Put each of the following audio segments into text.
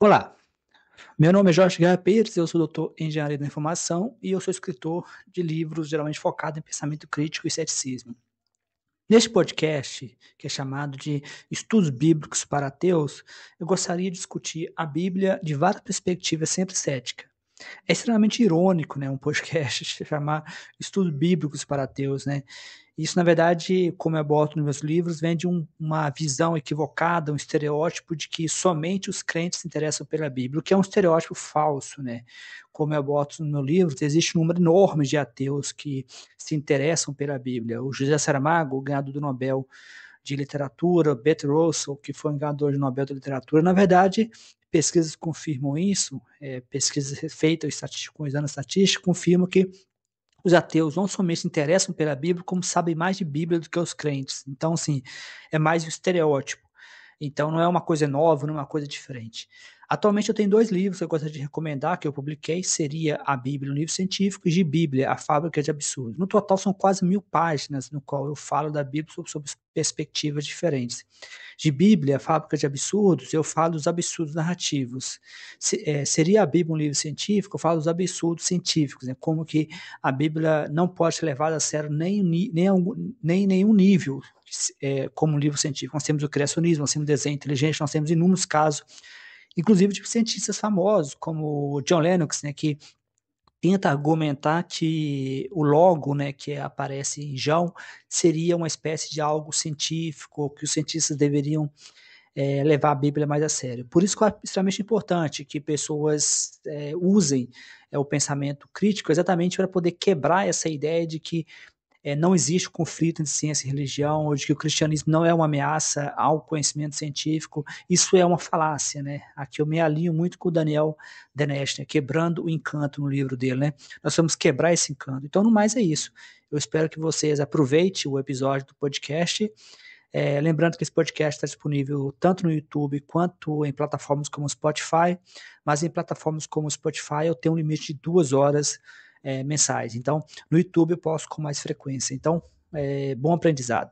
Olá, meu nome é Jorge Gaia Pires, eu sou doutor em Engenharia da Informação e eu sou escritor de livros geralmente focado em pensamento crítico e ceticismo. Neste podcast, que é chamado de Estudos Bíblicos para Ateus, eu gostaria de discutir a Bíblia de várias perspectivas sempre cética. É extremamente irônico, né, um podcast se chamar Estudos Bíblicos para Ateus, né? Isso, na verdade, como eu abordo nos meus livros, vem de uma visão equivocada, um estereótipo de que somente os crentes se interessam pela Bíblia, o que é um estereótipo falso, né? Como eu abordo nos meus livros, existe um número enorme de ateus que se interessam pela Bíblia. O José Saramago, o ganhador do Nobel de Literatura, Bertrand Russell, que foi um ganhador de Nobel de Literatura, na verdade, pesquisas confirmam isso, pesquisas feitas com exame estatístico confirmam que os ateus não somente se interessam pela Bíblia, como sabem mais de Bíblia do que os crentes. Então, assim, é mais um estereótipo. Então, não é uma coisa nova, não é uma coisa diferente. Atualmente eu tenho dois livros que eu gostaria de recomendar, que eu publiquei, seria a Bíblia, um livro científico, e de Bíblia, a Fábrica de Absurdos. No total são quase 1000 páginas, no qual eu falo da Bíblia sob perspectivas diferentes. De Bíblia, a Fábrica de Absurdos, eu falo dos absurdos narrativos. Seria a Bíblia um livro científico, eu falo dos absurdos científicos, né? Como que a Bíblia não pode ser levada a sério nem nenhum nível como um livro científico. Nós temos o criacionismo, nós temos desenho inteligente, nós temos inúmeros casos, inclusive de cientistas famosos, como John Lennox, né, que tenta argumentar que o logo, né, que aparece em João, seria uma espécie de algo científico, que os cientistas deveriam levar a Bíblia mais a sério. Por isso que é extremamente importante que pessoas usem o pensamento crítico exatamente para poder quebrar essa ideia de que não existe conflito entre ciência e religião, ou de que o cristianismo não é uma ameaça ao conhecimento científico. Isso é uma falácia, né? Aqui eu me alinho muito com o Daniel Denesch, né? Quebrando o encanto no livro dele, né? Nós vamos quebrar esse encanto. Então, no mais é isso. Eu espero que vocês aproveitem o episódio do podcast. Lembrando que esse podcast está disponível tanto no YouTube quanto em plataformas como o Spotify, mas em plataformas como o Spotify eu tenho um limite de 2 horas mensais. Então, no YouTube eu posto com mais frequência. Então, bom aprendizado.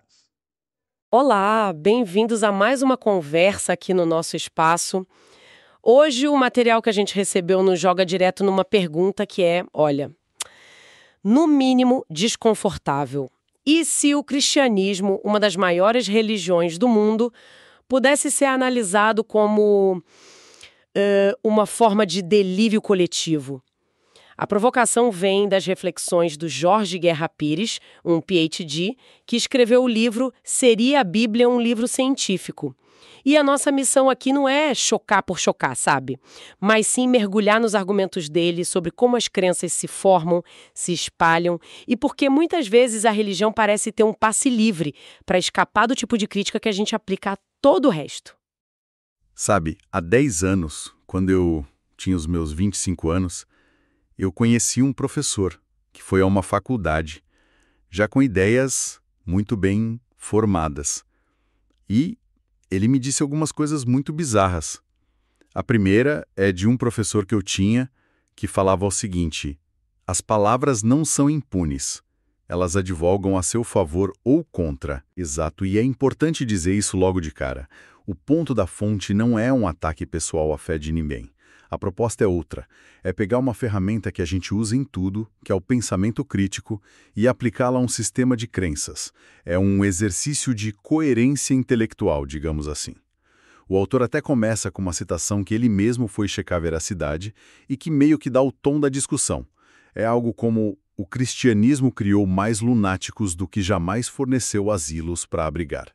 Olá, bem-vindos a mais uma conversa aqui no nosso espaço. Hoje o material que a gente recebeu nos joga direto numa pergunta que é, olha, no mínimo desconfortável. E se o cristianismo, uma das maiores religiões do mundo, pudesse ser analisado como uma forma de delírio coletivo? A provocação vem das reflexões do Jorge Guerra Pires, um PhD, que escreveu o livro Seria a Bíblia um livro científico? E a nossa missão aqui não é chocar por chocar, sabe? Mas sim mergulhar nos argumentos dele sobre como as crenças se formam, se espalham e porque muitas vezes a religião parece ter um passe livre para escapar do tipo de crítica que a gente aplica a todo o resto. Sabe, há 10 anos, quando eu tinha os meus 25 anos, eu conheci um professor que foi a uma faculdade, já com ideias muito bem formadas. E ele me disse algumas coisas muito bizarras. A primeira é de um professor que eu tinha que falava o seguinte: as palavras não são impunes. Elas advogam a seu favor ou contra. Exato, e é importante dizer isso logo de cara. O ponto da fonte não é um ataque pessoal à fé de ninguém. A proposta é outra. É pegar uma ferramenta que a gente usa em tudo, que é o pensamento crítico, e aplicá-la a um sistema de crenças. É um exercício de coerência intelectual, digamos assim. O autor até começa com uma citação que ele mesmo foi checar a veracidade e que meio que dá o tom da discussão. É algo como: o cristianismo criou mais lunáticos do que jamais forneceu asilos para abrigar.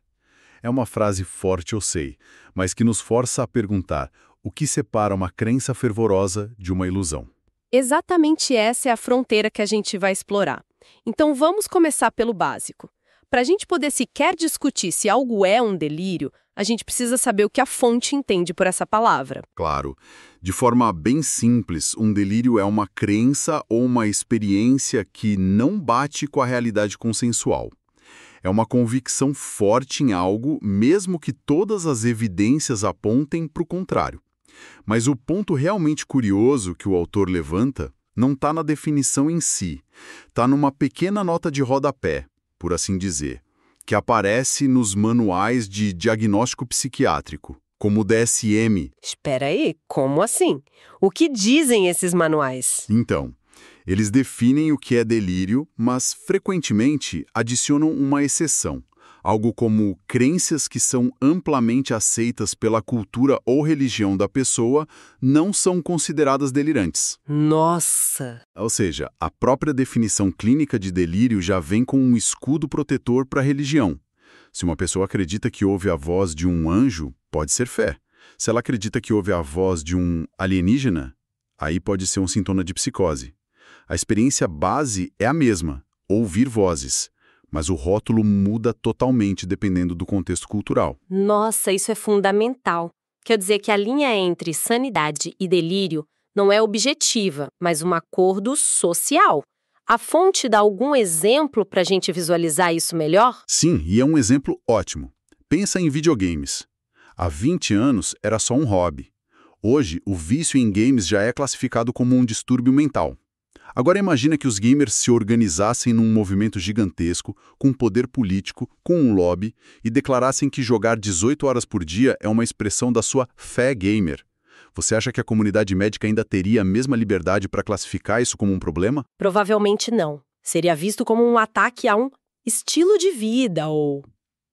É uma frase forte, eu sei, mas que nos força a perguntar o que separa uma crença fervorosa de uma ilusão. Exatamente essa é a fronteira que a gente vai explorar. Então vamos começar pelo básico. Para a gente poder sequer discutir se algo é um delírio, a gente precisa saber o que a fonte entende por essa palavra. Claro, de forma bem simples, um delírio é uma crença ou uma experiência que não bate com a realidade consensual. É uma convicção forte em algo, mesmo que todas as evidências apontem para o contrário. Mas o ponto realmente curioso que o autor levanta não está na definição em si, está numa pequena nota de rodapé, por assim dizer, que aparece nos manuais de diagnóstico psiquiátrico, como o DSM. Espera aí, como assim? O que dizem esses manuais? Então, eles definem o que é delírio, mas frequentemente adicionam uma exceção. Algo como crenças que são amplamente aceitas pela cultura ou religião da pessoa não são consideradas delirantes. Nossa! Ou seja, a própria definição clínica de delírio já vem com um escudo protetor para a religião. Se uma pessoa acredita que ouve a voz de um anjo, pode ser fé. Se ela acredita que ouve a voz de um alienígena, aí pode ser um sintoma de psicose. A experiência base é a mesma, ouvir vozes. Mas o rótulo muda totalmente dependendo do contexto cultural. Nossa, isso é fundamental. Quer dizer que a linha entre sanidade e delírio não é objetiva, mas um acordo social. A fonte dá algum exemplo para a gente visualizar isso melhor? Sim, e é um exemplo ótimo. Pensa em videogames. Há 20 anos era só um hobby. Hoje, o vício em games já é classificado como um distúrbio mental. Agora imagina que os gamers se organizassem num movimento gigantesco, com poder político, com um lobby, e declarassem que jogar 18 horas por dia é uma expressão da sua fé gamer. Você acha que a comunidade médica ainda teria a mesma liberdade para classificar isso como um problema? Provavelmente não. Seria visto como um ataque a um estilo de vida ou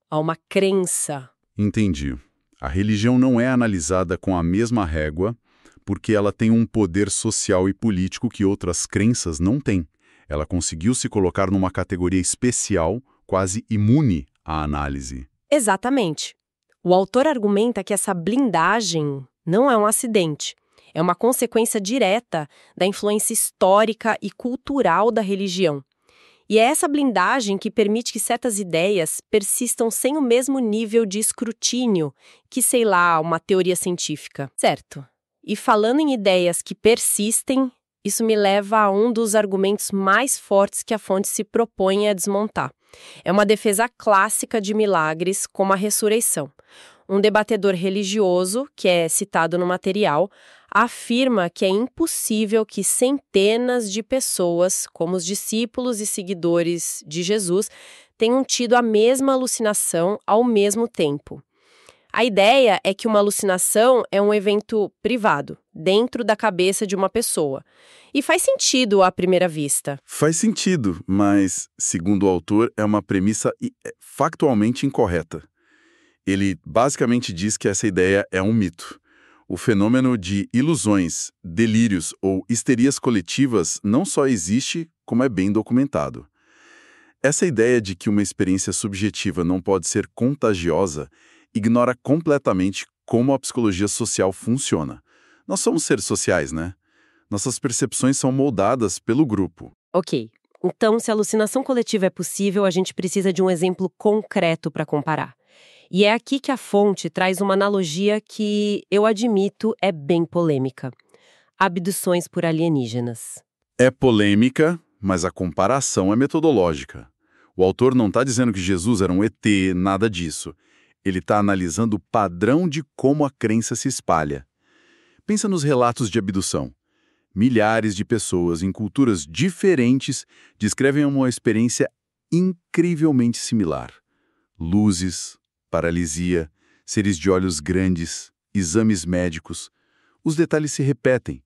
a uma crença. Entendi. A religião não é analisada com a mesma régua, porque ela tem um poder social e político que outras crenças não têm. Ela conseguiu se colocar numa categoria especial, quase imune à análise. Exatamente. O autor argumenta que essa blindagem não é um acidente. É uma consequência direta da influência histórica e cultural da religião. E é essa blindagem que permite que certas ideias persistam sem o mesmo nível de escrutínio que, sei lá, uma teoria científica. Certo. E falando em ideias que persistem, isso me leva a um dos argumentos mais fortes que a fonte se propõe a desmontar. É uma defesa clássica de milagres, como a ressurreição. Um debatedor religioso, que é citado no material, afirma que é impossível que centenas de pessoas, como os discípulos e seguidores de Jesus, tenham tido a mesma alucinação ao mesmo tempo. A ideia é que uma alucinação é um evento privado, dentro da cabeça de uma pessoa. E faz sentido à primeira vista. Faz sentido, mas, segundo o autor, é uma premissa factualmente incorreta. Ele basicamente diz que essa ideia é um mito. O fenômeno de ilusões, delírios ou histerias coletivas não só existe, como é bem documentado. Essa ideia de que uma experiência subjetiva não pode ser contagiosa ignora completamente como a psicologia social funciona. Nós somos seres sociais, né? Nossas percepções são moldadas pelo grupo. Ok, então se a alucinação coletiva é possível, a gente precisa de um exemplo concreto para comparar. E é aqui que a fonte traz uma analogia que, eu admito, é bem polêmica. Abduções por alienígenas. É polêmica, mas a comparação é metodológica. O autor não está dizendo que Jesus era um ET, nada disso. Ele está analisando o padrão de como a crença se espalha. Pensa nos relatos de abdução. Milhares de pessoas em culturas diferentes descrevem uma experiência incrivelmente similar. Luzes, paralisia, seres de olhos grandes, exames médicos. Os detalhes se repetem.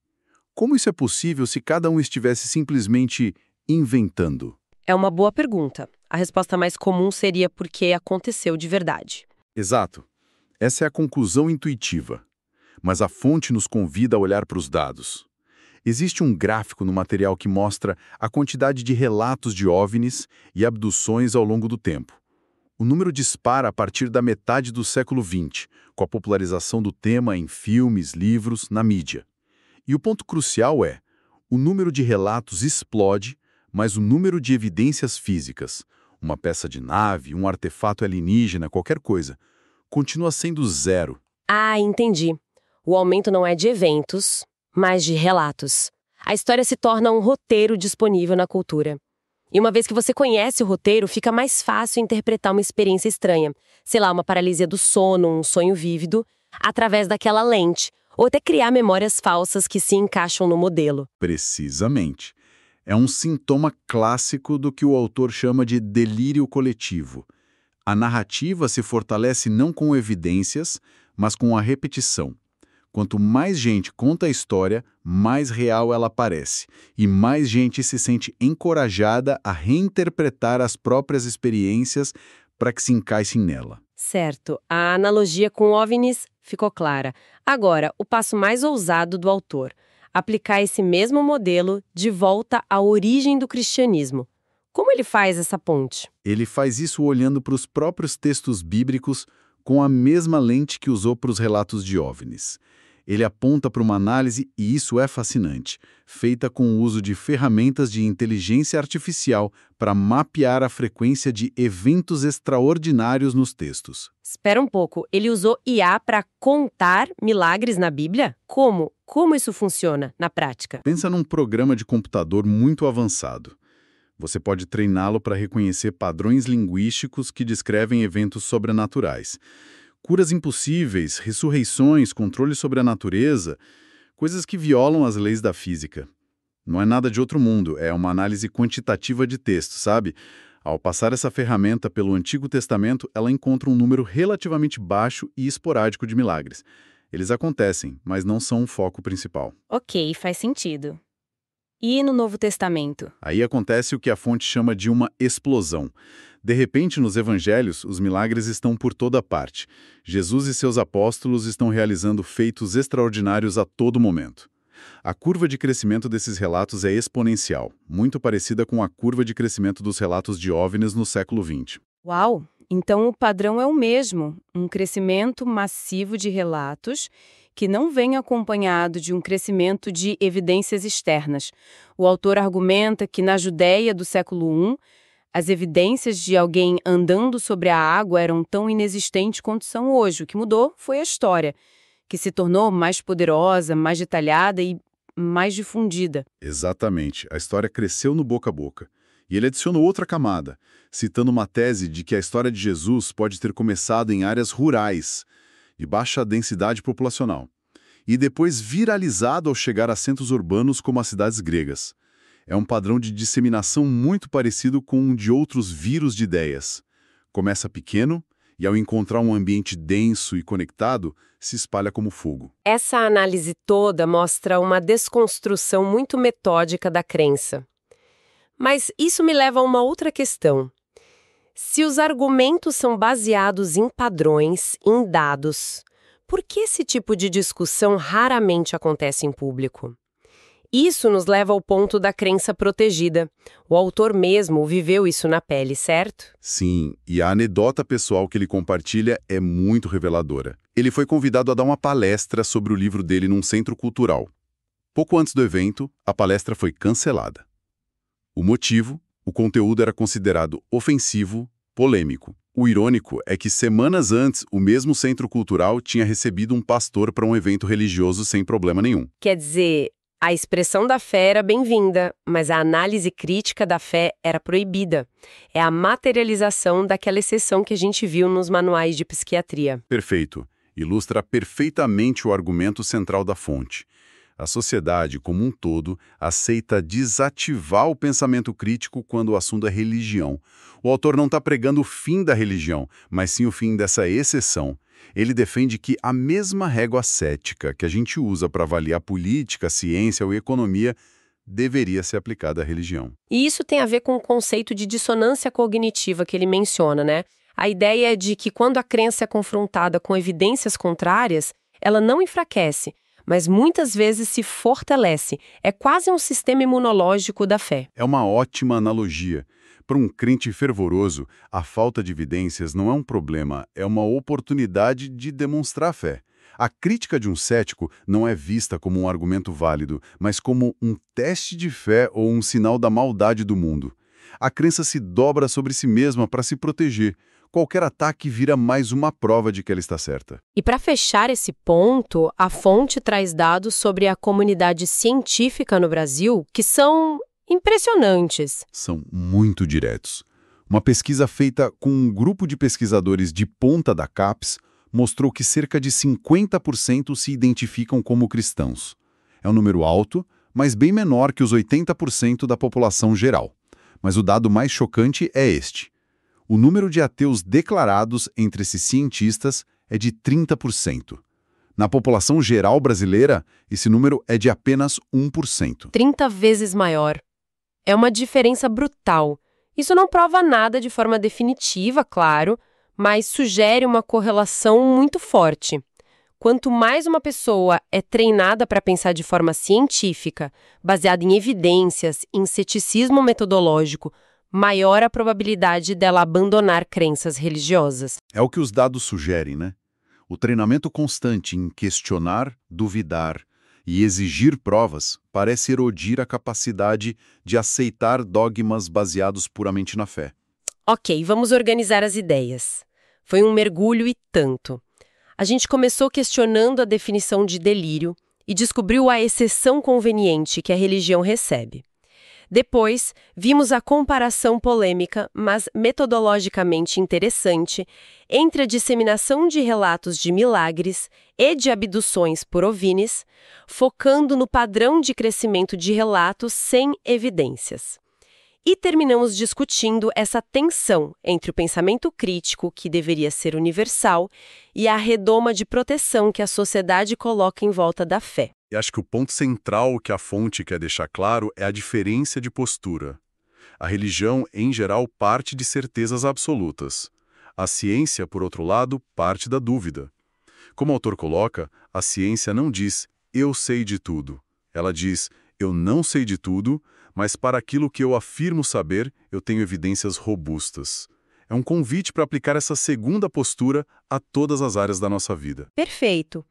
Como isso é possível se cada um estivesse simplesmente inventando? É uma boa pergunta. A resposta mais comum seria porque aconteceu de verdade. Exato. Essa é a conclusão intuitiva. Mas a fonte nos convida a olhar para os dados. Existe um gráfico no material que mostra a quantidade de relatos de OVNIs e abduções ao longo do tempo. O número dispara a partir da metade do século XX, com a popularização do tema em filmes, livros, na mídia. E o ponto crucial é, o número de relatos explode, mas o número de evidências físicas, uma peça de nave, um artefato alienígena, qualquer coisa, continua sendo zero. Ah, entendi. O aumento não é de eventos, mas de relatos. A história se torna um roteiro disponível na cultura. E uma vez que você conhece o roteiro, fica mais fácil interpretar uma experiência estranha. Sei lá, uma paralisia do sono, um sonho vívido, através daquela lente. Ou até criar memórias falsas que se encaixam no modelo. Precisamente. É um sintoma clássico do que o autor chama de delírio coletivo. A narrativa se fortalece não com evidências, mas com a repetição. Quanto mais gente conta a história, mais real ela parece, e mais gente se sente encorajada a reinterpretar as próprias experiências para que se encaixem nela. Certo, a analogia com OVNIs ficou clara. Agora, o passo mais ousado do autor: aplicar esse mesmo modelo de volta à origem do cristianismo. Como ele faz essa ponte? Ele faz isso olhando para os próprios textos bíblicos com a mesma lente que usou para os relatos de OVNIs. Ele aponta para uma análise, e isso é fascinante, feita com o uso de ferramentas de inteligência artificial para mapear a frequência de eventos extraordinários nos textos. Espera um pouco, ele usou IA para contar milagres na Bíblia? Como? Como isso funciona na prática? Pensa num programa de computador muito avançado. Você pode treiná-lo para reconhecer padrões linguísticos que descrevem eventos sobrenaturais. Curas impossíveis, ressurreições, controle sobre a natureza, coisas que violam as leis da física. Não é nada de outro mundo, é uma análise quantitativa de texto, sabe? Ao passar essa ferramenta pelo Antigo Testamento, ela encontra um número relativamente baixo e esporádico de milagres. Eles acontecem, mas não são o foco principal. Ok, faz sentido. E no Novo Testamento? Aí acontece o que a fonte chama de uma explosão. De repente, nos evangelhos, os milagres estão por toda parte. Jesus e seus apóstolos estão realizando feitos extraordinários a todo momento. A curva de crescimento desses relatos é exponencial, muito parecida com a curva de crescimento dos relatos de OVNIs no século XX. Uau! Então o padrão é o mesmo, um crescimento massivo de relatos que não vem acompanhado de um crescimento de evidências externas. O autor argumenta que na Judéia do século I, as evidências de alguém andando sobre a água eram tão inexistentes quanto são hoje. O que mudou foi a história, que se tornou mais poderosa, mais detalhada e mais difundida. Exatamente. A história cresceu no boca a boca. E ele adicionou outra camada, citando uma tese de que a história de Jesus pode ter começado em áreas rurais, de baixa densidade populacional, e depois viralizado ao chegar a centros urbanos como as cidades gregas. É um padrão de disseminação muito parecido com um de outros vírus de ideias. Começa pequeno e, ao encontrar um ambiente denso e conectado, se espalha como fogo. Essa análise toda mostra uma desconstrução muito metódica da crença. Mas isso me leva a uma outra questão. Se os argumentos são baseados em padrões, em dados, por que esse tipo de discussão raramente acontece em público? Isso nos leva ao ponto da crença protegida. O autor mesmo viveu isso na pele, certo? Sim, e a anedota pessoal que ele compartilha é muito reveladora. Ele foi convidado a dar uma palestra sobre o livro dele num centro cultural. Pouco antes do evento, a palestra foi cancelada. O motivo? O conteúdo era considerado ofensivo, polêmico. O irônico é que semanas antes, o mesmo centro cultural tinha recebido um pastor para um evento religioso sem problema nenhum. Quer dizer, a expressão da fé era bem-vinda, mas a análise crítica da fé era proibida. É a materialização daquela exceção que a gente viu nos manuais de psiquiatria. Perfeito. Ilustra perfeitamente o argumento central da fonte. A sociedade, como um todo, aceita desativar o pensamento crítico quando o assunto é religião. O autor não está pregando o fim da religião, mas sim o fim dessa exceção. Ele defende que a mesma régua cética que a gente usa para avaliar política, ciência ou economia deveria ser aplicada à religião. E isso tem a ver com o conceito de dissonância cognitiva que ele menciona, né? A ideia é de que quando a crença é confrontada com evidências contrárias, ela não enfraquece, mas muitas vezes se fortalece. É quase um sistema imunológico da fé. É uma ótima analogia. Para um crente fervoroso, a falta de evidências não é um problema, é uma oportunidade de demonstrar fé. A crítica de um cético não é vista como um argumento válido, mas como um teste de fé ou um sinal da maldade do mundo. A crença se dobra sobre si mesma para se proteger. Qualquer ataque vira mais uma prova de que ela está certa. E para fechar esse ponto, a fonte traz dados sobre a comunidade científica no Brasil que são impressionantes. São muito diretos. Uma pesquisa feita com um grupo de pesquisadores de ponta da CAPES mostrou que cerca de 50% se identificam como cristãos. É um número alto, mas bem menor que os 80% da população geral. Mas o dado mais chocante é este. O número de ateus declarados entre esses cientistas é de 30%. Na população geral brasileira, esse número é de apenas 1%. 30 vezes maior. É uma diferença brutal. Isso não prova nada de forma definitiva, claro, mas sugere uma correlação muito forte. Quanto mais uma pessoa é treinada para pensar de forma científica, baseada em evidências, em ceticismo metodológico, maior a probabilidade dela abandonar crenças religiosas. É o que os dados sugerem, né? O treinamento constante em questionar, duvidar e exigir provas parece erodir a capacidade de aceitar dogmas baseados puramente na fé. Ok, vamos organizar as ideias. Foi um mergulho e tanto. A gente começou questionando a definição de delírio e descobriu a exceção conveniente que a religião recebe. Depois, vimos a comparação polêmica, mas metodologicamente interessante, entre a disseminação de relatos de milagres e de abduções por OVNIs, focando no padrão de crescimento de relatos sem evidências. E terminamos discutindo essa tensão entre o pensamento crítico, que deveria ser universal, e a redoma de proteção que a sociedade coloca em volta da fé. E acho que o ponto central que a fonte quer deixar claro é a diferença de postura. A religião, em geral, parte de certezas absolutas. A ciência, por outro lado, parte da dúvida. Como o autor coloca, a ciência não diz, eu sei de tudo. Ela diz, eu não sei de tudo, mas para aquilo que eu afirmo saber, eu tenho evidências robustas. É um convite para aplicar essa segunda postura a todas as áreas da nossa vida. Perfeito.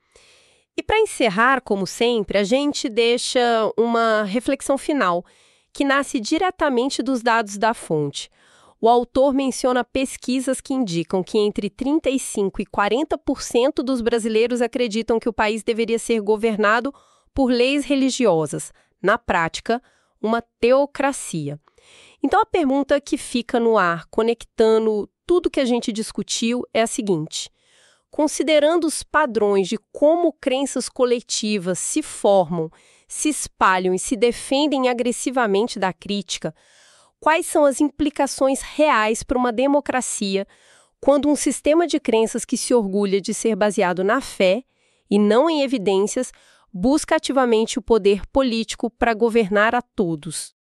E para encerrar, como sempre, a gente deixa uma reflexão final, que nasce diretamente dos dados da fonte. O autor menciona pesquisas que indicam que entre 35% e 40% dos brasileiros acreditam que o país deveria ser governado por leis religiosas. Na prática, uma teocracia. Então a pergunta que fica no ar, conectando tudo que a gente discutiu, é a seguinte: considerando os padrões de como crenças coletivas se formam, se espalham e se defendem agressivamente da crítica, quais são as implicações reais para uma democracia quando um sistema de crenças que se orgulha de ser baseado na fé e não em evidências busca ativamente o poder político para governar a todos?